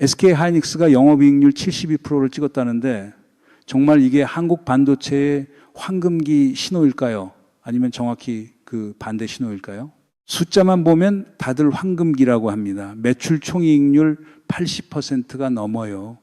SK 하이닉스가 영업이익률 72%를 찍었다는데 정말 이게 한국 반도체의 황금기 신호일까요? 아니면 정확히 그 반대 신호일까요? 숫자만 보면 다들 황금기라고 합니다. 매출 총이익률 80%가 넘어요.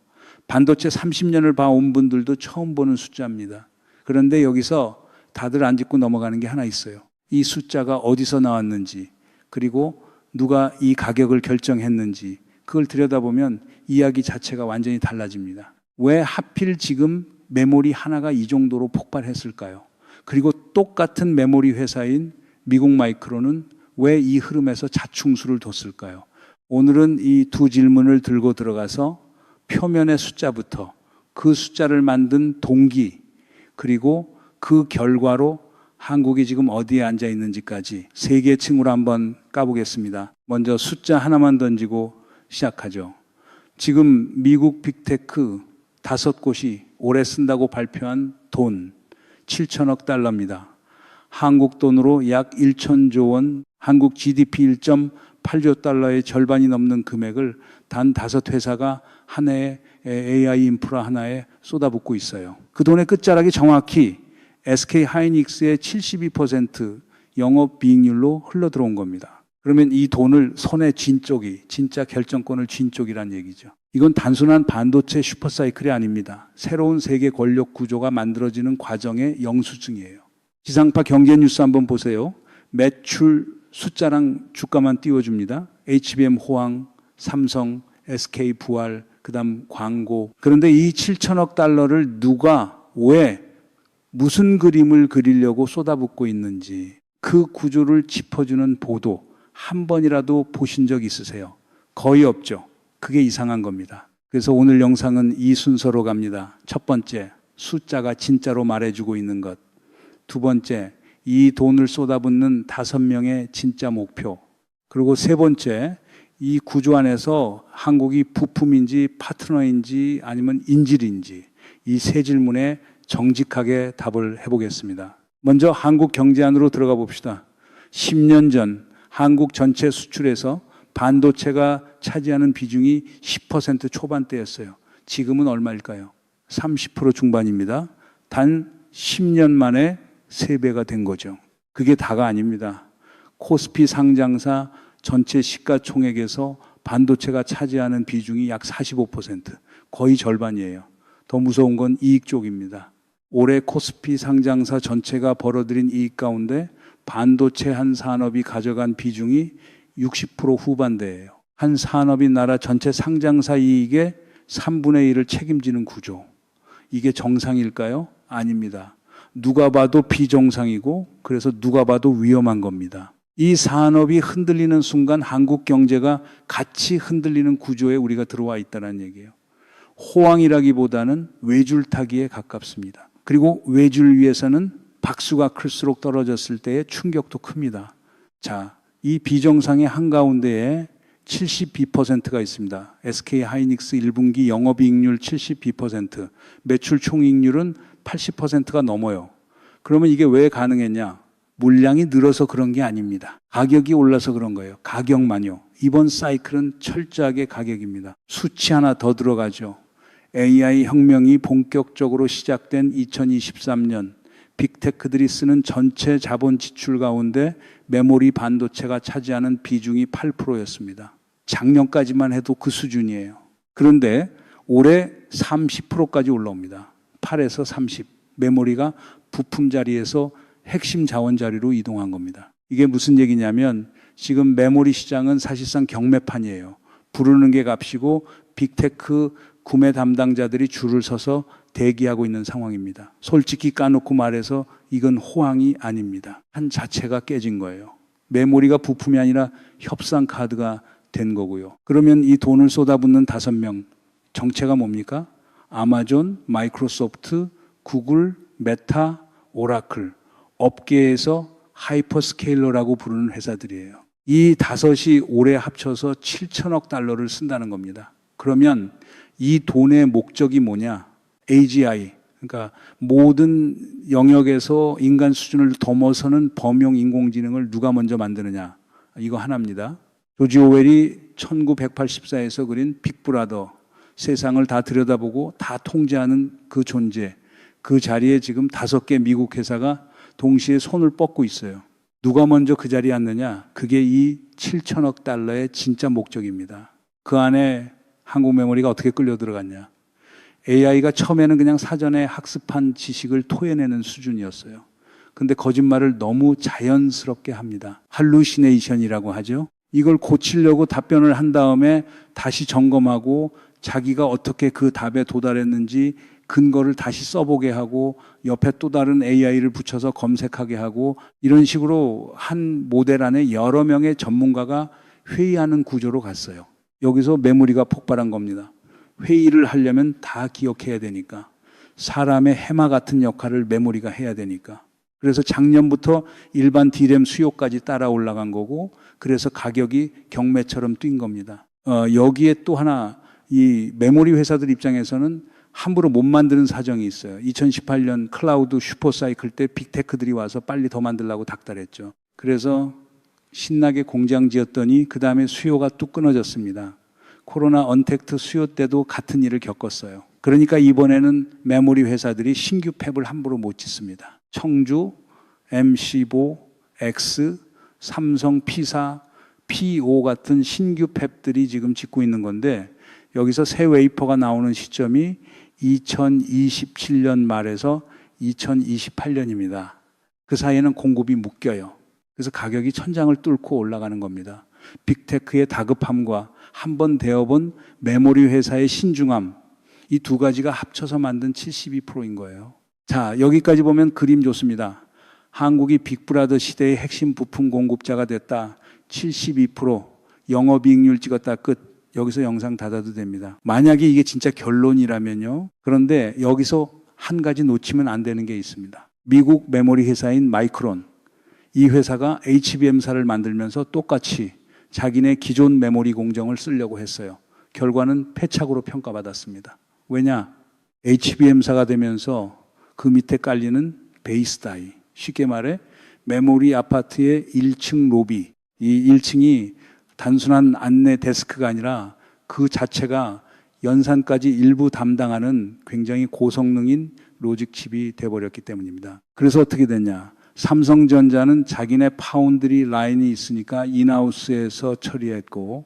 반도체 30년을 봐온 분들도 처음 보는 숫자입니다. 그런데 여기서 다들 안 짚고 넘어가는 게 하나 있어요. 이 숫자가 어디서 나왔는지, 그리고 누가 이 가격을 결정했는지, 그걸 들여다보면 이야기 자체가 완전히 달라집니다. 왜 하필 지금 메모리 하나가 이 정도로 폭발했을까요? 그리고 똑같은 메모리 회사인 미국 마이크론은 왜 이 흐름에서 자충수를 뒀을까요? 오늘은 이 두 질문을 들고 들어가서 표면의 숫자부터 그 숫자를 만든 동기, 그리고 그 결과로 한국이 지금 어디에 앉아 있는지까지 세 개 층으로 한번 까보겠습니다. 먼저 숫자 하나만 던지고 시작하죠. 지금 미국 빅테크 5곳이 올해 쓴다고 발표한 돈 7천억 달러입니다. 한국 돈으로 약 1천조 원, 한국 GDP 1.8조 달러의 절반이 넘는 금액을 단 5회사가 한 해에 AI 인프라 하나에 쏟아붓고 있어요. 그 돈의 끝자락이 정확히 SK하이닉스의 72% 영업이익률로 흘러들어온 겁니다. 그러면 이 돈을 손에 쥔 쪽이, 진짜 결정권을 쥔 쪽이란 얘기죠. 이건 단순한 반도체 슈퍼사이클이 아닙니다. 새로운 세계 권력 구조가 만들어지는 과정의 영수증이에요. 지상파 경제 뉴스 한번 보세요. 매출 숫자랑 주가만 띄워줍니다. HBM 호황, 삼성, SK 부활, 그 다음 광고. 그런데 이 7천억 달러를 누가, 왜, 무슨 그림을 그리려고 쏟아붓고 있는지 그 구조를 짚어주는 보도 한 번이라도 보신 적 있으세요? 거의 없죠. 그게 이상한 겁니다. 그래서 오늘 영상은 이 순서로 갑니다. 첫 번째, 숫자가 진짜로 말해주고 있는 것. 두 번째, 이 돈을 쏟아붓는 5명의 진짜 목표. 그리고 세 번째, 이 구조 안에서 한국이 부품인지 파트너인지 아니면 인질인지 이 세 질문에 정직하게 답을 해보겠습니다. 먼저 한국 경제 안으로 들어가 봅시다. 10년 전 한국 전체 수출에서 반도체가 차지하는 비중이 10% 초반대였어요. 지금은 얼마일까요? 30% 중반입니다. 단 10년 만에 3배가 된 거죠. 그게 다가 아닙니다. 코스피 상장사 전체 시가총액에서 반도체가 차지하는 비중이 약 45%, 거의 절반이에요. 더 무서운 건 이익 쪽입니다. 올해 코스피 상장사 전체가 벌어들인 이익 가운데 반도체 한 산업이 가져간 비중이 60% 후반대예요. 한 산업이 나라 전체 상장사 이익의 3분의 1을 책임지는 구조. 이게 정상일까요? 아닙니다. 누가 봐도 비정상이고 그래서 누가 봐도 위험한 겁니다. 이 산업이 흔들리는 순간 한국 경제가 같이 흔들리는 구조에 우리가 들어와 있다는 얘기예요. 호황이라기보다는 외줄타기에 가깝습니다. 그리고 외줄 위에서는 박수가 클수록 떨어졌을 때의 충격도 큽니다. 자, 이 비정상의 한가운데에 72%가 있습니다. SK하이닉스 1분기 영업이익률 72%, 매출 총이익률은 80%가 넘어요. 그러면 이게 왜 가능했냐? 물량이 늘어서 그런 게 아닙니다. 가격이 올라서 그런 거예요. 가격만요. 이번 사이클은 철저하게 가격입니다. 수치 하나 더 들어가죠. AI 혁명이 본격적으로 시작된 2023년 빅테크들이 쓰는 전체 자본 지출 가운데 메모리 반도체가 차지하는 비중이 8%였습니다. 작년까지만 해도 그 수준이에요. 그런데 올해 30%까지 올라옵니다. 8에서 30. 메모리가 부품 자리에서 핵심 자원 자리로 이동한 겁니다. 이게 무슨 얘기냐면 지금 메모리 시장은 사실상 경매판이에요. 부르는 게 값이고 빅테크 구매 담당자들이 줄을 서서 대기하고 있는 상황입니다. 솔직히 까놓고 말해서 이건 호황이 아닙니다. 한 자체가 깨진 거예요. 메모리가 부품이 아니라 협상 카드가 된 거고요. 그러면 이 돈을 쏟아붓는 5명, 정체가 뭡니까? 아마존, 마이크로소프트, 구글, 메타, 오라클, 업계에서 하이퍼스케일러라고 부르는 회사들이에요. 이 5이 올해 합쳐서 7천억 달러를 쓴다는 겁니다. 그러면 이 돈의 목적이 뭐냐? AGI, 그러니까 모든 영역에서 인간 수준을 넘어서는 범용 인공지능을 누가 먼저 만드느냐? 이거 하나입니다. 조지 오웰이 1984에서 그린 빅브라더, 세상을 다 들여다보고 다 통제하는 그 존재, 그 자리에 지금 5개 미국 회사가 동시에 손을 뻗고 있어요. 누가 먼저 그 자리에 앉느냐? 그게 이 7천억 달러의 진짜 목적입니다. 그 안에 한국메모리가 어떻게 끌려 들어갔냐? AI가 처음에는 그냥 사전에 학습한 지식을 토해내는 수준이었어요. 근데 거짓말을 너무 자연스럽게 합니다. 할루시네이션이라고 하죠. 이걸 고치려고 답변을 한 다음에 다시 점검하고 자기가 어떻게 그 답에 도달했는지 근거를 다시 써보게 하고 옆에 또 다른 AI를 붙여서 검색하게 하고 이런 식으로 한 모델 안에 여러 명의 전문가가 회의하는 구조로 갔어요. 여기서 메모리가 폭발한 겁니다. 회의를 하려면 다 기억해야 되니까. 사람의 해마 같은 역할을 메모리가 해야 되니까. 그래서 작년부터 일반 D램 수요까지 따라 올라간 거고 그래서 가격이 경매처럼 뛴 겁니다. 여기에 또 하나 이 메모리 회사들 입장에서는 함부로 못 만드는 사정이 있어요. 2018년 클라우드 슈퍼사이클 때 빅테크들이 와서 빨리 더 만들라고 닥달했죠. 그래서 신나게 공장 지었더니 그 다음에 수요가 뚝 끊어졌습니다. 코로나 언택트 수요 때도 같은 일을 겪었어요. 그러니까 이번에는 메모리 회사들이 신규 팹을 함부로 못 짓습니다. 청주, M15, X, 삼성, P사, P5 같은 신규 팹들이 지금 짓고 있는 건데 여기서 새 웨이퍼가 나오는 시점이 2027년 말에서 2028년입니다. 그 사이에는 공급이 묶여요. 그래서 가격이 천장을 뚫고 올라가는 겁니다. 빅테크의 다급함과 한번 되어본 메모리 회사의 신중함, 이 두 가지가 합쳐서 만든 72%인 거예요. 자, 여기까지 보면 그림 좋습니다. 한국이 빅브라더 시대의 핵심 부품 공급자가 됐다. 72%, 영업이익률 찍었다. 끝. 여기서 영상 닫아도 됩니다. 만약에 이게 진짜 결론이라면요. 그런데 여기서 한 가지 놓치면 안 되는 게 있습니다. 미국 메모리 회사인 마이크론. 이 회사가 HBM사를 만들면서 똑같이 자기네 기존 메모리 공정을 쓰려고 했어요. 결과는 패착으로 평가받았습니다. 왜냐? HBM사가 되면서 그 밑에 깔리는 베이스 다이. 쉽게 말해 메모리 아파트의 1층 로비. 이 1층이 단순한 안내 데스크가 아니라 그 자체가 연산까지 일부 담당하는 굉장히 고성능인 로직 칩이 돼버렸기 때문입니다. 그래서 어떻게 됐냐? 삼성전자는 자기네 파운드리 라인이 있으니까 인하우스에서 처리했고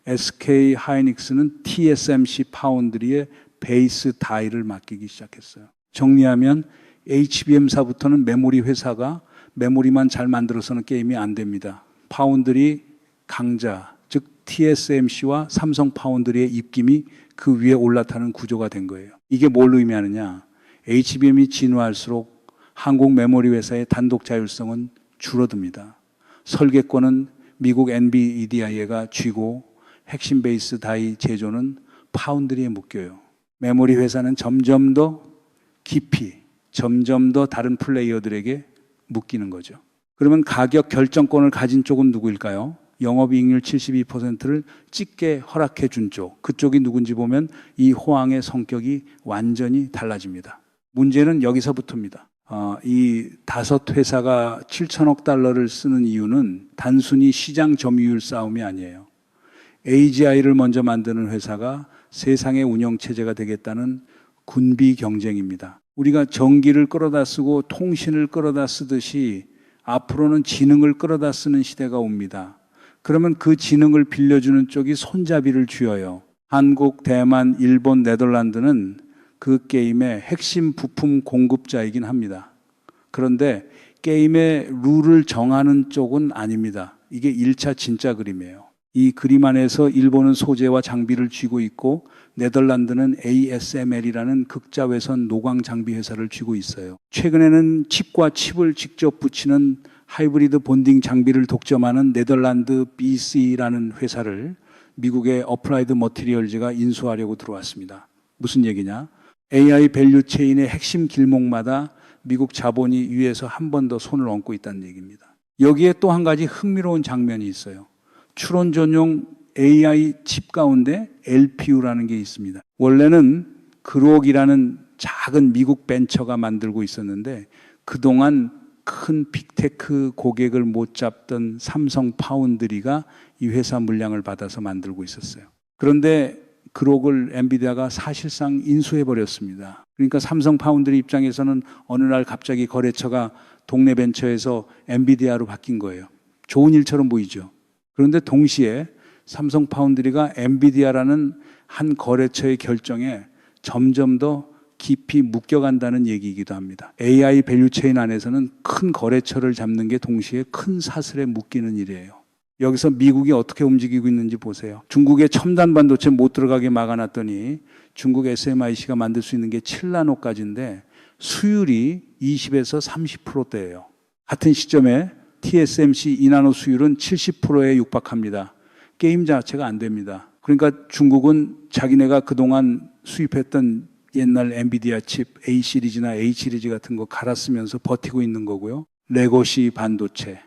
SK 하이닉스는 TSMC 파운드리의 베이스 다이를 맡기기 시작했어요. 정리하면 HBM사부터는 메모리 회사가 메모리만 잘 만들어서는 게임이 안 됩니다. 파운드리 강자, 즉 TSMC와 삼성 파운드리의 입김이 그 위에 올라타는 구조가 된 거예요. 이게 뭘 의미하느냐? HBM이 진화할수록 한국 메모리 회사의 단독 자율성은 줄어듭니다. 설계권은 미국 NVIDIA가 쥐고 핵심 베이스 다이 제조는 파운드리에 묶여요. 메모리 회사는 점점 더 깊이, 점점 더 다른 플레이어들에게 묶이는 거죠. 그러면 가격 결정권을 가진 쪽은 누구일까요? 영업이익률 72%를 찍게 허락해 준 쪽. 그쪽이 누군지 보면 이 호황의 성격이 완전히 달라집니다. 문제는 여기서부터입니다. 이 5회사가 7천억 달러를 쓰는 이유는 단순히 시장 점유율 싸움이 아니에요. AGI를 먼저 만드는 회사가 세상의 운영체제가 되겠다는 군비 경쟁입니다. 우리가 전기를 끌어다 쓰고 통신을 끌어다 쓰듯이 앞으로는 지능을 끌어다 쓰는 시대가 옵니다. 그러면 그 지능을 빌려주는 쪽이 손잡이를 쥐어요. 한국, 대만, 일본, 네덜란드는 그 게임의 핵심 부품 공급자이긴 합니다. 그런데 게임의 룰을 정하는 쪽은 아닙니다. 이게 1차 진짜 그림이에요. 이 그림 안에서 일본은 소재와 장비를 쥐고 있고 네덜란드는 ASML이라는 극자외선 노광 장비 회사를 쥐고 있어요. 최근에는 칩과 칩을 직접 붙이는 하이브리드 본딩 장비를 독점하는 네덜란드 BC라는 회사를 미국의 어플라이드 머티리얼즈가 인수하려고 들어왔습니다. 무슨 얘기냐? AI 밸류 체인의 핵심 길목마다 미국 자본이 위에서 한 번 더 손을 얹고 있다는 얘기입니다. 여기에 또 한 가지 흥미로운 장면이 있어요. 추론 전용 AI 칩 가운데 LPU라는 게 있습니다. 원래는 그록이라는 작은 미국 벤처가 만들고 있었는데 그동안 큰 빅테크 고객을 못 잡던 삼성 파운드리가 이 회사 물량을 받아서 만들고 있었어요. 그런데 그록을 엔비디아가 사실상 인수해버렸습니다. 그러니까 삼성 파운드리 입장에서는 어느 날 갑자기 거래처가 동네 벤처에서 엔비디아로 바뀐 거예요. 좋은 일처럼 보이죠. 그런데 동시에 삼성 파운드리가 엔비디아라는 한 거래처의 결정에 점점 더 깊이 묶여간다는 얘기이기도 합니다. AI 밸류체인 안에서는 큰 거래처를 잡는 게 동시에 큰 사슬에 묶이는 일이에요. 여기서 미국이 어떻게 움직이고 있는지 보세요. 중국의 첨단 반도체 못 들어가게 막아놨더니 중국 SMIC가 만들 수 있는 게 7나노까지인데 수율이 20에서 30%대예요. 같은 시점에 TSMC 2나노 수율은 70%에 육박합니다. 게임 자체가 안 됩니다. 그러니까 중국은 자기네가 그동안 수입했던 옛날 엔비디아 칩 A 시리즈나 A 시리즈 같은 거 갈아 쓰면서 버티고 있는 거고요. 레거시 반도체.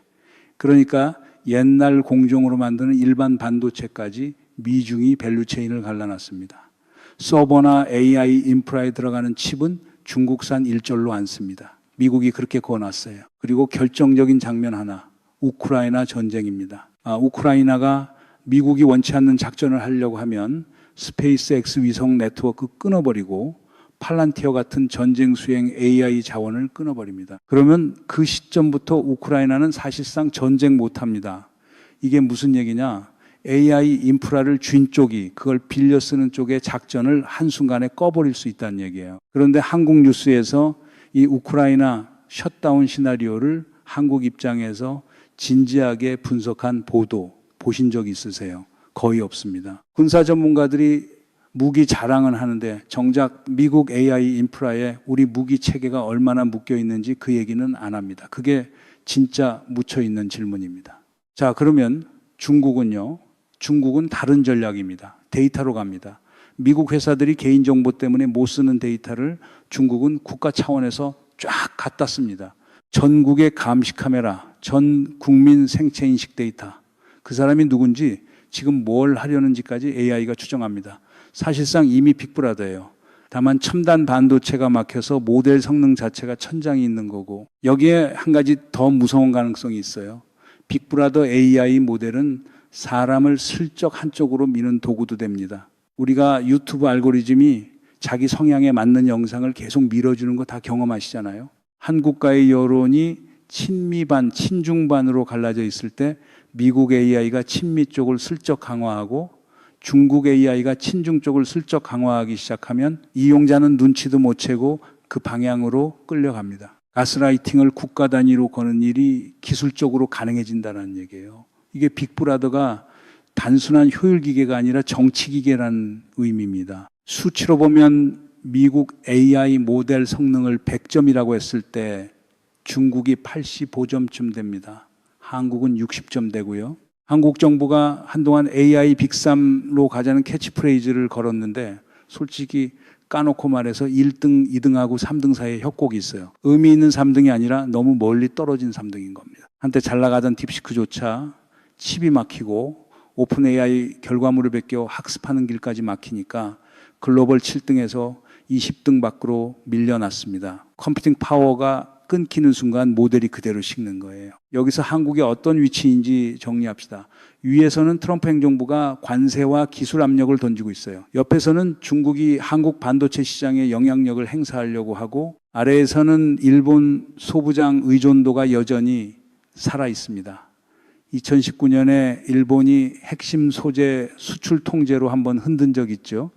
그러니까 옛날 공정으로 만드는 일반 반도체까지 미중이 밸류체인을 갈라놨습니다. 서버나 AI 인프라에 들어가는 칩은 중국산 일절로 안 씁니다. 미국이 그렇게 거놨어요. 그리고 결정적인 장면 하나, 우크라이나 전쟁입니다. 우크라이나가 미국이 원치 않는 작전을 하려고 하면 스페이스X 위성 네트워크 끊어버리고 팔란티어 같은 전쟁 수행 AI 자원을 끊어버립니다. 그러면 그 시점부터 우크라이나는 사실상 전쟁 못합니다. 이게 무슨 얘기냐? AI 인프라를 쥔 쪽이 그걸 빌려 쓰는 쪽의 작전을 한순간에 꺼버릴 수 있다는 얘기예요. 그런데 한국 뉴스에서 이 우크라이나 셧다운 시나리오를 한국 입장에서 진지하게 분석한 보도 보신 적 있으세요? 거의 없습니다. 군사 전문가들이 무기 자랑은 하는데 정작 미국 AI 인프라에 우리 무기 체계가 얼마나 묶여 있는지 그 얘기는 안 합니다. 그게 진짜 묻혀 있는 질문입니다. 자, 그러면 중국은요? 중국은 다른 전략입니다. 데이터로 갑니다. 미국 회사들이 개인정보 때문에 못 쓰는 데이터를 중국은 국가 차원에서 쫙 갖다 씁니다. 전국의 감시 카메라, 전 국민 생체 인식 데이터. 그 사람이 누군지 지금 뭘 하려는지까지 AI가 추정합니다. 사실상 이미 빅브라더예요. 다만 첨단 반도체가 막혀서 모델 성능 자체가 천장이 있는 거고 여기에 한 가지 더 무서운 가능성이 있어요. 빅브라더 AI 모델은 사람을 슬쩍 한쪽으로 미는 도구도 됩니다. 우리가 유튜브 알고리즘이 자기 성향에 맞는 영상을 계속 밀어주는 거 다 경험하시잖아요. 한 국가의 여론이 친미반, 친중반으로 갈라져 있을 때 미국 AI가 친미 쪽을 슬쩍 강화하고 중국 AI가 친중 쪽을 슬쩍 강화하기 시작하면 이용자는 눈치도 못 채고 그 방향으로 끌려갑니다. 가스라이팅을 국가 단위로 거는 일이 기술적으로 가능해진다는 얘기예요. 이게 빅브라더가 단순한 효율 기계가 아니라 정치 기계라는 의미입니다. 수치로 보면 미국 AI 모델 성능을 100점이라고 했을 때 중국이 85점쯤 됩니다. 한국은 60점 되고요. 한국 정부가 한동안 AI 빅3로 가자는 캐치프레이즈를 걸었는데 솔직히 까놓고 말해서 1등, 2등하고 3등 사이에 협곡이 있어요. 의미 있는 3등이 아니라 너무 멀리 떨어진 3등인 겁니다. 한때 잘 나가던 딥시크조차 칩이 막히고 오픈 AI 결과물을 베껴 학습하는 길까지 막히니까 글로벌 7등에서 20등 밖으로 밀려났습니다. 컴퓨팅 파워가 끊기는 순간 모델이 그대로 식는 거예요. 여기서 한국이 어떤 위치인지 정리합시다. 위에서는 트럼프 행정부가 관세와 기술 압력을 던지고 있어요. 옆에서는 중국이 한국 반도체 시장에 영향력을 행사하려고 하고 아래에서는 일본 소부장 의존도가 여전히 살아 있습니다. 2019년에 일본이 핵심 소재 수출 통제로 한번 흔든 적 있죠.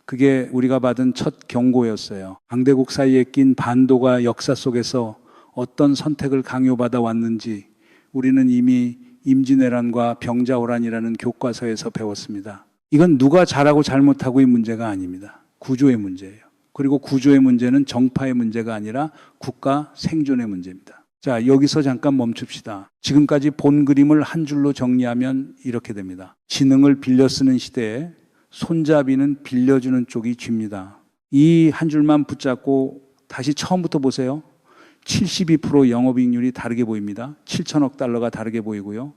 그게 우리가 받은 첫 경고였어요. 강대국 사이에 낀 반도가 역사 속에서 어떤 선택을 강요받아 왔는지 우리는 이미 임진왜란과 병자호란이라는 교과서에서 배웠습니다. 이건 누가 잘하고 잘못하고의 문제가 아닙니다. 구조의 문제예요. 그리고 구조의 문제는 정파의 문제가 아니라 국가 생존의 문제입니다. 자, 여기서 잠깐 멈춥시다. 지금까지 본 그림을 한 줄로 정리하면 이렇게 됩니다. 지능을 빌려 쓰는 시대에 손잡이는 빌려주는 쪽이 쥐입니다. 이 한 줄만 붙잡고 다시 처음부터 보세요. 72% 영업이익률이 다르게 보입니다. 7천억 달러가 다르게 보이고요.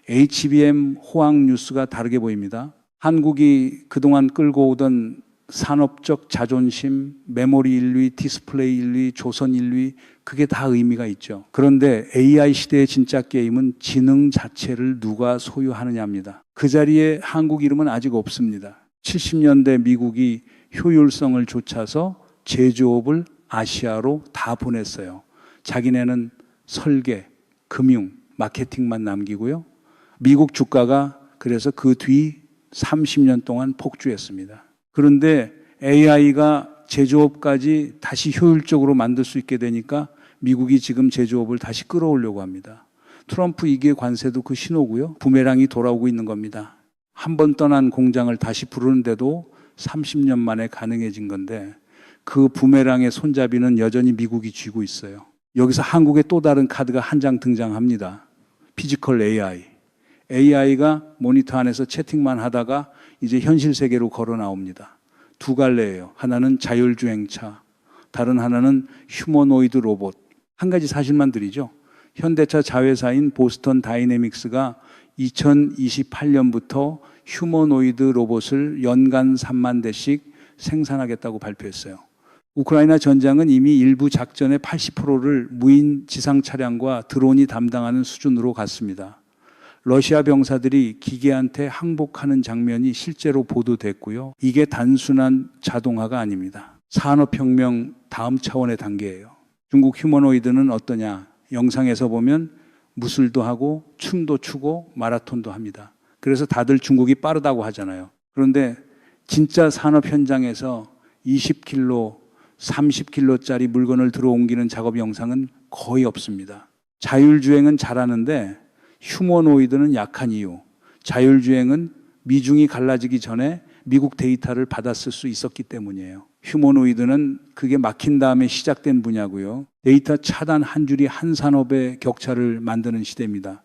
HBM 호황 뉴스가 다르게 보입니다. 한국이 그동안 끌고 오던 산업적 자존심, 메모리 1위, 디스플레이 1위, 조선 1위, 그게 다 의미가 있죠. 그런데 AI 시대의 진짜 게임은 지능 자체를 누가 소유하느냐입니다. 그 자리에 한국 이름은 아직 없습니다. 70년대 미국이 효율성을 좇아서 제조업을 아시아로 다 보냈어요. 자기네는 설계, 금융, 마케팅만 남기고요. 미국 주가가 그래서 그 뒤 30년 동안 폭주했습니다. 그런데 AI가 제조업까지 다시 효율적으로 만들 수 있게 되니까 미국이 지금 제조업을 다시 끌어오려고 합니다. 트럼프 2기 관세도 그 신호고요. 부메랑이 돌아오고 있는 겁니다. 한 번 떠난 공장을 다시 부르는데도 30년 만에 가능해진 건데 그 부메랑의 손잡이는 여전히 미국이 쥐고 있어요. 여기서 한국의 또 다른 카드가 한 장 등장합니다. 피지컬 AI. AI가 모니터 안에서 채팅만 하다가 이제 현실 세계로 걸어 나옵니다. 두 갈래예요. 하나는 자율주행차, 다른 하나는 휴머노이드 로봇. 한 가지 사실만 드리죠. 현대차 자회사인 보스턴 다이내믹스가 2028년부터 휴머노이드 로봇을 연간 3만 대씩 생산하겠다고 발표했어요. 우크라이나 전장은 이미 일부 작전의 80%를 무인 지상 차량과 드론이 담당하는 수준으로 갔습니다. 러시아 병사들이 기계한테 항복하는 장면이 실제로 보도됐고요. 이게 단순한 자동화가 아닙니다. 산업혁명 다음 차원의 단계예요. 중국 휴머노이드는 어떠냐? 영상에서 보면 무술도 하고 춤도 추고 마라톤도 합니다. 그래서 다들 중국이 빠르다고 하잖아요. 그런데 진짜 산업 현장에서 20kg, 30kg짜리 물건을 들어옮기는 작업 영상은 거의 없습니다. 자율주행은 잘하는데 휴머노이드는 약한 이유. 자율주행은 미중이 갈라지기 전에 미국 데이터를 받았을 수 있었기 때문이에요. 휴머노이드는 그게 막힌 다음에 시작된 분야고요. 데이터 차단 한 줄이 한 산업의 격차를 만드는 시대입니다.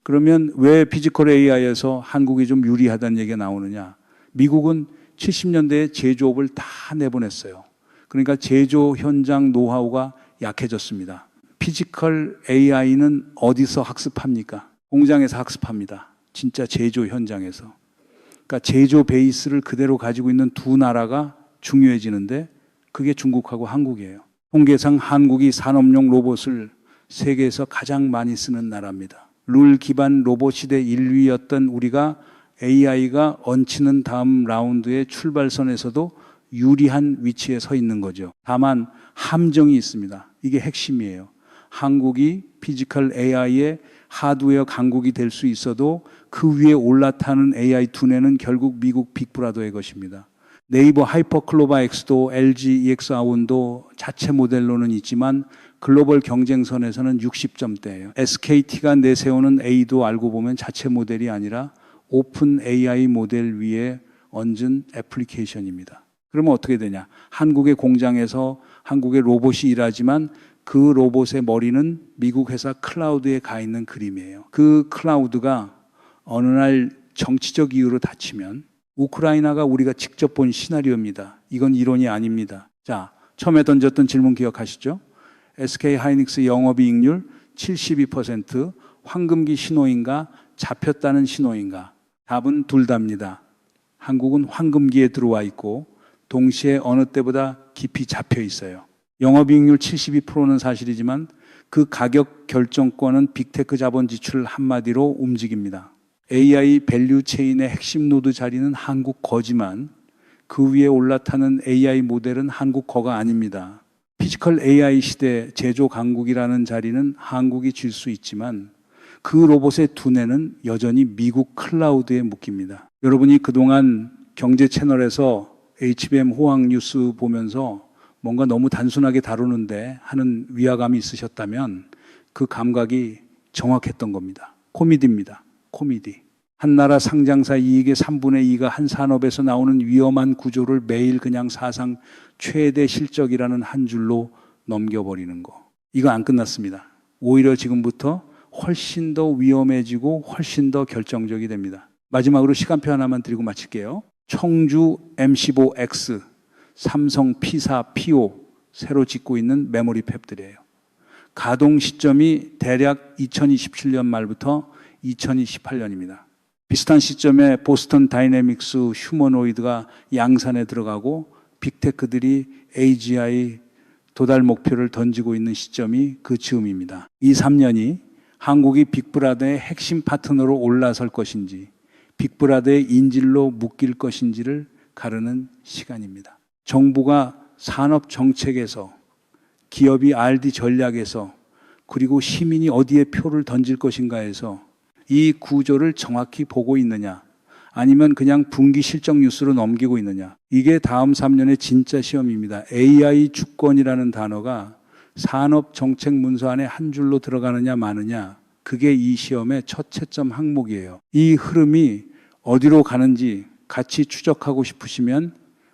그러면 왜 피지컬 AI에서 한국이 좀 유리하다는 얘기가 나오느냐? 미국은 70년대에 제조업을 다 내보냈어요. 그러니까 제조 현장 노하우가 약해졌습니다. 피지컬 AI는 어디서 학습합니까? 공장에서 학습합니다. 진짜 제조 현장에서. 그러니까 제조 베이스를 그대로 가지고 있는 두 나라가 중요해지는데 그게 중국하고 한국이에요. 통계상 한국이 산업용 로봇을 세계에서 가장 많이 쓰는 나라입니다. 룰 기반 로봇 시대 1위였던 우리가 AI가 얹히는 다음 라운드의 출발선에서도 유리한 위치에 서 있는 거죠. 다만 함정이 있습니다. 이게 핵심이에요. 한국이 피지컬 AI의 하드웨어 강국이 될 수 있어도 그 위에 올라타는 AI 두뇌는 결국 미국 빅브라더의 것입니다. 네이버 하이퍼클로바 X도 LG EX 아온도 자체 모델로는 있지만 글로벌 경쟁선에서는 60점대예요. SKT가 내세우는 A도 알고 보면 자체 모델이 아니라 오픈 AI 모델 위에 얹은 애플리케이션입니다. 그러면 어떻게 되냐? 한국의 공장에서 한국의 로봇이 일하지만 그 로봇의 머리는 미국 회사 클라우드에 가 있는 그림이에요. 그 클라우드가 어느 날 정치적 이유로 닫히면 우크라이나가 우리가 직접 본 시나리오입니다. 이건 이론이 아닙니다. 자, 처음에 던졌던 질문 기억하시죠? SK 하이닉스 영업이익률 72%, 황금기 신호인가 잡혔다는 신호인가? 답은 둘 다입니다. 한국은 황금기에 들어와 있고 동시에 어느 때보다 깊이 잡혀 있어요. 영업이익률 72%는 사실이지만 그 가격 결정권은 빅테크 자본 지출 한마디로 움직입니다. AI 밸류 체인의 핵심 노드 자리는 한국 거지만 그 위에 올라타는 AI 모델은 한국 거가 아닙니다. 피지컬 AI 시대 제조 강국이라는 자리는 한국이 질 수 있지만 그 로봇의 두뇌는 여전히 미국 클라우드에 묶입니다. 여러분이 그동안 경제 채널에서 HBM 호황 뉴스 보면서 뭔가 너무 단순하게 다루는데 하는 위화감이 있으셨다면 그 감각이 정확했던 겁니다. 코미디입니다. 코미디. 한 나라 상장사 이익의 3분의 2가 한 산업에서 나오는 위험한 구조를 매일 그냥 사상 최대 실적이라는 한 줄로 넘겨버리는 거. 이거 안 끝났습니다. 오히려 지금부터 훨씬 더 위험해지고 훨씬 더 결정적이 됩니다. 마지막으로 시간표 하나만 드리고 마칠게요. 청주 M15X, 삼성 P4, P5 새로 짓고 있는 메모리 팹들이에요. 가동 시점이 대략 2027년 말부터 2028년입니다. 비슷한 시점에 보스턴 다이내믹스 휴머노이드가 양산에 들어가고 빅테크들이 AGI 도달 목표를 던지고 있는 시점이 그 즈음입니다. 이 3년이 한국이 빅브라더의 핵심 파트너로 올라설 것인지 빅브라더의 인질로 묶일 것인지를 가르는 시간입니다. 정부가 산업 정책에서 기업이 R&D 전략에서 그리고 시민이 어디에 표를 던질 것인가에서 이 구조를 정확히 보고 있느냐 아니면 그냥 분기 실적 뉴스로 넘기고 있느냐. 이게 다음 3년의 진짜 시험입니다. AI 주권이라는 단어가 산업 정책 문서 안에 한 줄로 들어가느냐 마느냐. 그게 이 시험의 첫 채점 항목이에요. 이 흐름이 어디로 가는지 같이 추적하고 싶으시면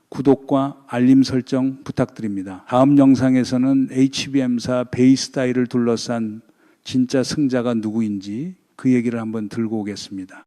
구독과 알림 설정 부탁드립니다. 다음 영상에서는 HBM사 베이스다이를 둘러싼 진짜 승자가 누구인지 그 얘기를 한번 들고 오겠습니다.